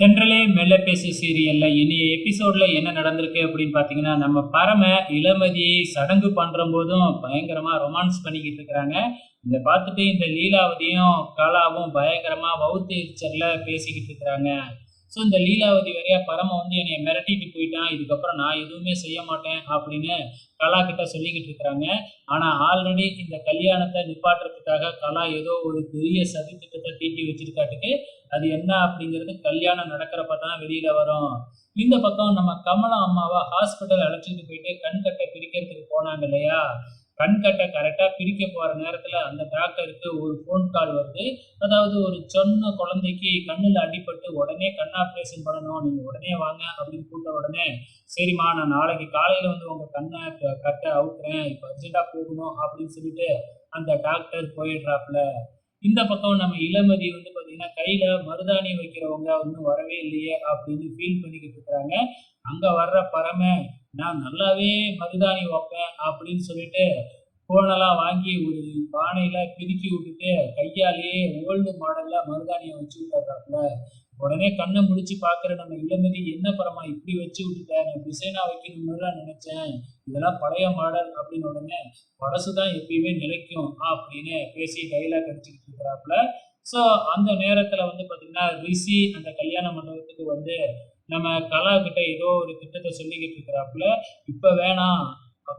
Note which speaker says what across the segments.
Speaker 1: தென்றலே மெல்ல பேசு சீரியல்ல இனிய எபிசோட்ல என்ன நடந்திருக்கு அப்படின்னு பாத்தீங்கன்னா, நம்ம பரம இளமதி சடங்கு பண்ற போதும் பயங்கரமா ரொமான்ஸ் பண்ணிக்கிட்டு இருக்கிறாங்க. இத பார்த்துட்டு இந்த லீலாவதியும் கலாவும் பயங்கரமா வவுத்து எரிச்சல்ல பேசிக்கிட்டு இருக்கிறாங்க. இந்த லீலாவதி வேறையா பரம வந்து என்னைய மிரட்டிட்டு போயிட்டான், இதுக்கப்புறம் நான் எதுவுமே செய்ய மாட்டேன் அப்படின்னு கலா கிட்ட சொல்லிக்கிட்டு இருக்கிறாங்க. ஆனா ஆல்ரெடி இந்த கல்யாணத்தை நிப்பாட்டுறதுக்காக கலா ஏதோ ஒரு பெரிய சதி திட்டத்தை தீட்டி வச்சிருக்காட்டுக்கு. அது என்ன அப்படிங்கிறது கல்யாணம் நடக்கிறப்ப தான் வெளியில வரும். இந்த பக்கம் நம்ம கமலா அம்மாவை ஹாஸ்பிட்டல் அழைச்சிட்டு போயிட்டு கண்கட்டை பிரிக்கிறதுக்கு போனாங்க இல்லையா? கண்கட்டை கரெக்டா பிரிக்க போற நேரத்துல அந்த டாக்டருக்கு ஒரு ஃபோன் கால் வருது. அதாவது ஒரு சொன்ன குழந்தைக்கு கண்ணுல அடிபட்டு உடனே கண் ஆப்ரேஷன் பண்ணணும், நீங்க உடனே வாங்க அப்படின்னு கூப்பிட்ட உடனே, சரிம்மா நான் நாளைக்கு காலையில வந்து உங்க கண்ணை கட்டை அவுக்குறேன், இப்போ அர்ஜென்ட்டா போகணும் அப்படின்னு சொல்லிட்டு அந்த டாக்டர் போயிடுறாப்புல. இந்த பக்கம் நம்ம இளமதி வந்து பாத்தீங்கன்னா கையில மருதாணி வைக்கிறவங்க இன்னும் வரவே இல்லையே அப்படின்னு ஃபீல் பண்ணிக்கிட்டு இருக்கிறாங்க. அங்க வர்ற பரம, நான் நல்லாவே மருதாணி வைப்பேன் அப்படின்னு சொல்லிட்டு கோனெல்லாம் வாங்கி ஒரு பானையில பிதுக்கி விட்டுட்டு கையாலேயே ஓல்டு மாடல்ல மருதாணியை வச்சு விட்டுறாப்புல. உடனே கண்ணை முடிச்சு பாக்குற நம்ம இளமதி, என்ன பரமா இப்படி வச்சு விட்டுட்ட, நான் டிசைனா வைக்கணும்னு நினைச்சேன், இதெல்லாம் பழைய மாடல் அப்படின்னு. உடனே பழசுதான் எப்பயுமே நிலைக்கும் அப்படின்னு பேசி டைலாக் அடிச்சுக்கிட்டு இருக்கிறாப்புல. ஸோ அந்த நேரத்துல வந்து பாத்தீங்கன்னா ரிஷி அந்த கல்யாண மண்டபத்துக்கு வந்து நம்ம கலா கிட்ட ஏதோ ஒரு திட்டத்தை சொல்லிக்கிட்டு இருக்கிறாப்புல. இப்ப வேணாம்,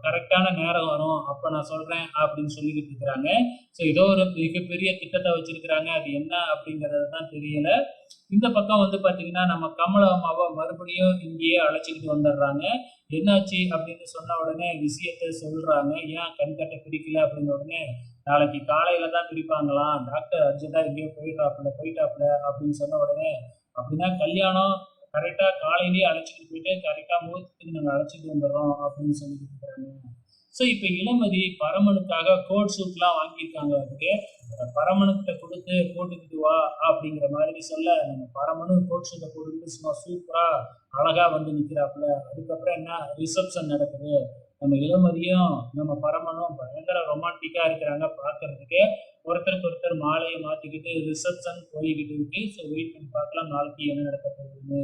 Speaker 1: கரெக்டான நேரம் வரும் அப்ப நான் சொல்றேன் அப்படின்னு சொல்லிக்கிட்டு இருக்கிறாங்க. ஏதோ ஒரு மிகப்பெரிய திட்டத்தை வச்சிருக்கிறாங்க, அது என்ன அப்படிங்கிறது தான் தெரியல. இந்த பக்கம் வந்து பாத்தீங்கன்னா நம்ம கமலா அம்மாவை மறுபடியும் இங்கேயே அழைச்சிக்கிட்டு வந்துடுறாங்க. என்னாச்சு அப்படின்னு சொன்ன உடனே விஷயத்த சொல்றாங்க. ஏன் கண்கட்டை பிடிக்கல அப்படின்ன உடனே, நாளைக்கு காலையில தான் பிரிப்பாங்களாம், டாக்டர் அர்ஜென்ட்டா எங்கேயோ போயிட்டாப்புல அப்படின்னு சொன்ன உடனே, அப்படின்னா கல்யாணம் கரெக்டா காலையிலேயே அழைச்சிட்டு போயிட்டு கரெக்டா முகூர்த்தத்துக்கு நாங்க அழைச்சிட்டு வந்துடுறோம் அப்படின்னு சொல்லிட்டு இருக்காங்க. இப்ப இளமதி பரமனுக்காக கோட் சூட்லாம் வாங்கியிருக்காங்க. அதுக்கு பரமனுக்கிட்ட கொடுத்து போட்டுக்கிட்டு வா அப்படிங்கிற மாதிரி சொல்ல, நம்ம பரமனும் கோட் சூட்டை போட்டுக்கிட்டு சும்மா சூப்பரா அழகா வந்து நிக்கிறாப்புல. அதுக்கப்புறம் என்ன, ரிசப்ஷன் நடக்குது. நம்ம இளமதியும் நம்ம பரமனும் பயங்கர ரொமான்டிக்கா இருக்கிறாங்க பார்க்கறதுக்கு. ஒருத்தருக்கு ஒருத்தர் மாலையை மாத்திக்கிட்டு ரிசப்ஷன் போய்கிட்டு இருக்கு. வெயிட் பண்ணி பார்க்கலாம் நாளைக்கு என்ன நடக்க போகுதுன்னு.